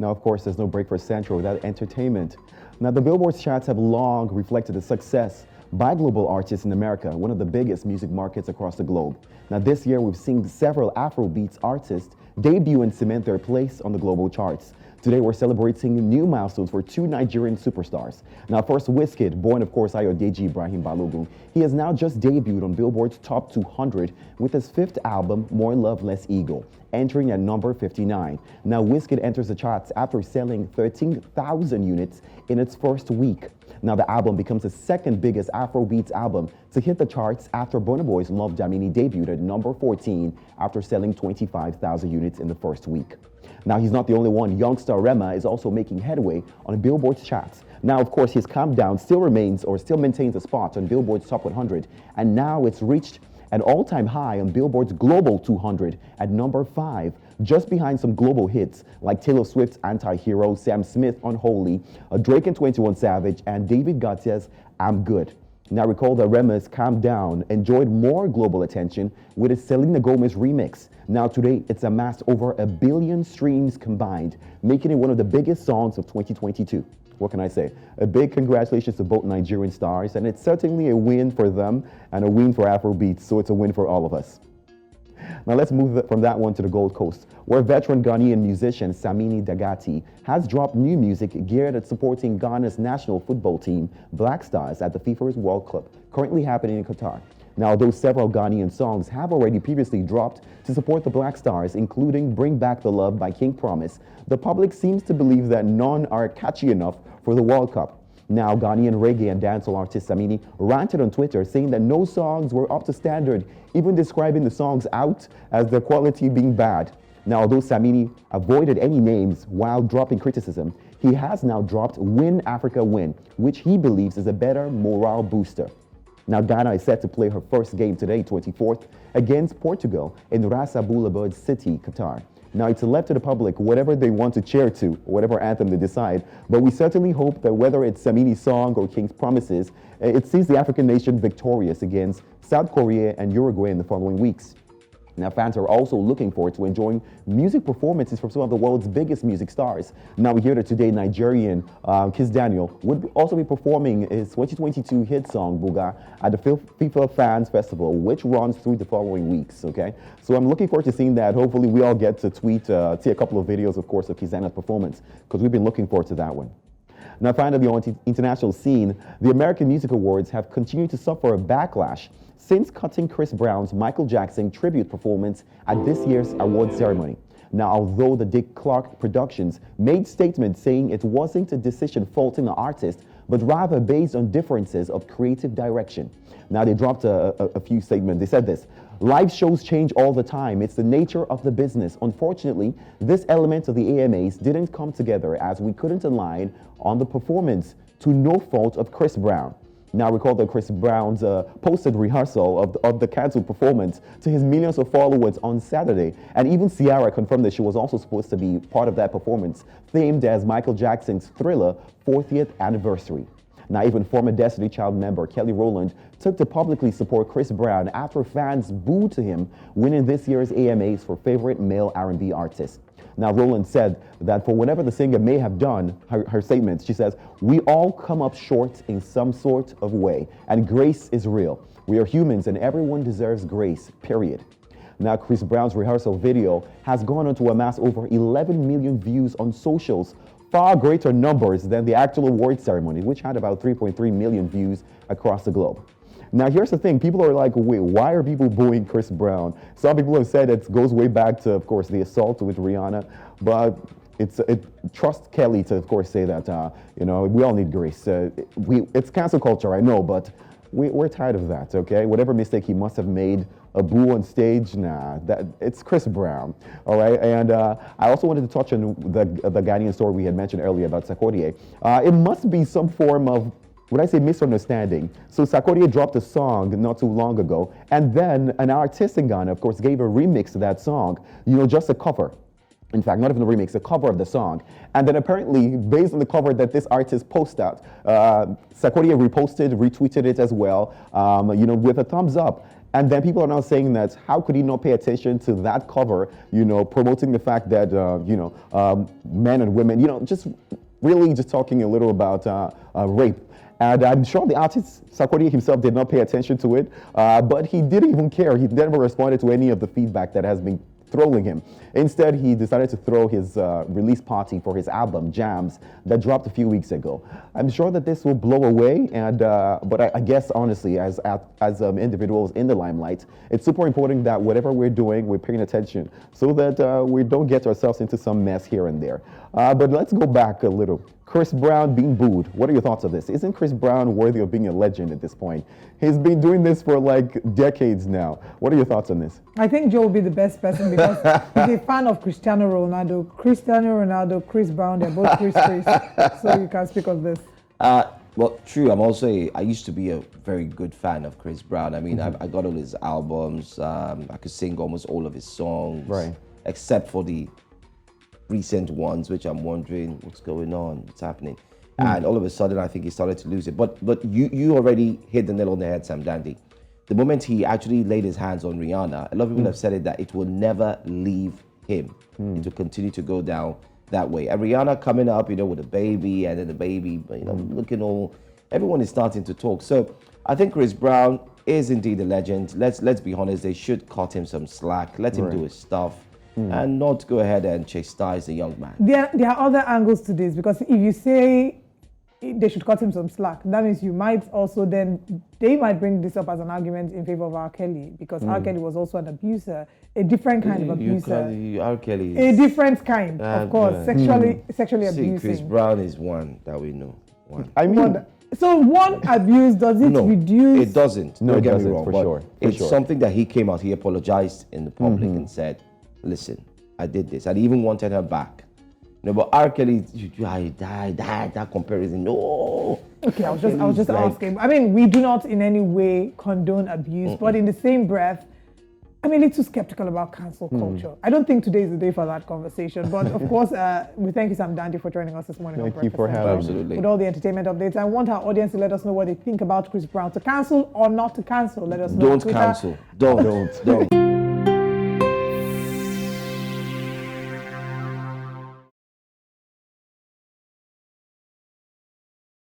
Now, of course, there's no break for Central without entertainment. Now, the Billboard charts have long reflected the success by global artists in America, one of the biggest music markets across the globe. Now, this year, we've seen several Afrobeats artists debut and cement their place on the global charts. Today, we're celebrating new milestones for two Nigerian superstars. Now, first, Wizkid, born, of course, Ayodeji Ibrahim Balogun. He has now just debuted on Billboard's Top 200 with his fifth album, More Love, Less Ego, entering at number 59. Now, Wizkid enters the charts after selling 13,000 units in its first week. Now, the album becomes the second biggest Afrobeats album to hit the charts after Burna Boy's Love Damini debuted at number 14 after selling 25,000 units in the first week. Now, he's not the only one. Youngster Rema is also making headway on Billboard's charts. Now, of course, his Calm Down still maintains a spot on Billboard's Top 100, and now it's reached an all-time high on Billboard's Global 200 at number 5, just behind some global hits like Taylor Swift's Anti-Hero, Sam Smith Unholy, Drake and 21 Savage, and David Guetta's I'm Good. Now, recall that Rema's Calm Down enjoyed more global attention with its Selena Gomez remix. Now, today, it's amassed over 1 billion streams combined, making it one of the biggest songs of 2022. What can I say? A big congratulations to both Nigerian stars, and it's certainly a win for them and a win for Afrobeats, so it's a win for all of us. Now let's move from that one to the Gold Coast, where veteran Ghanaian musician Samini Dagati has dropped new music geared at supporting Ghana's national football team, Black Stars, at the FIFA's World Cup, currently happening in Qatar. Now, although several Ghanaian songs have already previously dropped to support the Black Stars, including Bring Back the Love by King Promise, the public seems to believe that none are catchy enough for the World Cup. Now, Ghanaian reggae and dancehall artist Samini ranted on Twitter saying that no songs were up to standard, even describing the songs out as the quality being bad. Now, although Samini avoided any names while dropping criticism, he has now dropped Win Africa Win, which he believes is a better morale booster. Now, Ghana is set to play her first game today, 24th, against Portugal in Ras Al Boulevard City, Qatar. Now, it's left to the public whatever they want to cheer to, whatever anthem they decide, but we certainly hope that whether it's Samini's song or King's Promises, it sees the African nation victorious against South Korea and Uruguay in the following weeks. Now, fans are also looking forward to enjoying music performances from some of the world's biggest music stars. Now, we hear that today Nigerian Kiss Daniel would also be performing his 2022 hit song, Buga, at the FIFA Fans Festival, which runs through the following weeks, okay? So I'm looking forward to seeing that. Hopefully, we all get to see a couple of videos, of course, of Kiss Daniel's performance, because we've been looking forward to that one. Now, finally, on the international scene, the American Music Awards have continued to suffer a backlash since cutting Chris Brown's Michael Jackson tribute performance at this year's award ceremony. Now, although the Dick Clark Productions made statements saying it wasn't a decision faulting the artist, but rather based on differences of creative direction. Now, they dropped a few statements. They said this: live shows change all the time. It's the nature of the business. Unfortunately, this element of the AMAs didn't come together as we couldn't align on the performance to no fault of Chris Brown. Now, recall that Chris Brown's posted rehearsal of the cancelled performance to his millions of followers on Saturday. And even Ciara confirmed that she was also supposed to be part of that performance, themed as Michael Jackson's Thriller 40th anniversary. Now, even former Destiny Child member Kelly Rowland took to publicly support Chris Brown after fans booed to him, winning this year's AMAs for favorite male R&B artist. Now, Rowland said that for whatever the singer may have done, her statements, she says, "We all come up short in some sort of way, and grace is real. We are humans, and everyone deserves grace, period." Now, Chris Brown's rehearsal video has gone on to amass over 11 million views on socials, far greater numbers than the actual award ceremony, which had about 3.3 million views across the globe. Now, here's the thing. People are like, wait, why are people booing Chris Brown? Some people have said it goes way back to, of course, the assault with Rihanna. But trust Kelly to, of course, say that, we all need grace. It's cancel culture, I know, but we're tired of that, okay? Whatever mistake he must have made, a boo on stage, it's Chris Brown, all right? And I also wanted to touch on the Ghanaian story we had mentioned earlier about Sarkodie. It must be some form of, would I say, misunderstanding. So Sarkodie dropped a song not too long ago, and then an artist in Ghana, of course, gave a remix to that song, just a cover. In fact, not even a remix, a cover of the song. And then apparently, based on the cover that this artist posted out, Sarkodie reposted, retweeted it as well, with a thumbs up. And then people are now saying that how could he not pay attention to that cover, promoting the fact that, men and women, just really just talking a little about rape. And I'm sure the artist, Sarkodie himself, did not pay attention to it, but he didn't even care. He never responded to any of the feedback that has been trolling him. Instead, he decided to throw his release party for his album, Jams, that dropped a few weeks ago. I'm sure that this will blow away, but I guess, honestly, as individuals in the limelight, it's super important that whatever we're doing, we're paying attention so that we don't get ourselves into some mess here and there. But let's go back a little. Chris Brown being booed. What are your thoughts of this? Isn't Chris Brown worthy of being a legend at this point? He's been doing this for like decades now. What are your thoughts on this? I think Joe will be the best person because he's a fan of Cristiano Ronaldo. Chris Brown, they're both Chris. So you can speak of this. Well, true. I used to be a very good fan of Chris Brown. I mean, I got all his albums. I could sing almost all of his songs. Right. Except for the recent ones, which I'm wondering what's going on, what's happening. And all of a sudden, I think he started to lose it. But you already hit the nail on the head, Sammdandy. The moment he actually laid his hands on Rihanna, a lot of people have said it that it will never leave him. It will continue to go down that way. And Rihanna coming up, with a baby, and then the baby, looking all, everyone is starting to talk. So I think Chris Brown is indeed a legend. Let's be honest, they should cut him some slack, let him do his stuff. And not go ahead and chastise the young man. There are other angles to this because if you say they should cut him some slack, that means you might also they might bring this up as an argument in favor of R. Kelly because R. Kelly was also an abuser, a different kind of abuser. R. Kelly a different kind, of course, sexually abusing. Chris Brown is one that we know. One. I mean, so one abuse, does it reduce? It doesn't. No, Don't it get me doesn't, wrong. for But sure. It's something that he came out, he apologized in the public and said, listen, I did this. I even wanted her back. But R. Kelly, that comparison, no. Okay, I was just asking. I mean, we do not in any way condone abuse, but in the same breath, I'm a little skeptical about cancel culture. I don't think today is the day for that conversation. But of course, we thank you, Sammdandy, for joining us this morning. Thank you for having me. Absolutely. With all the entertainment updates. I want our audience to let us know what they think about Chris Brown. To cancel or not to cancel, let us know. Don't cancel. Don't.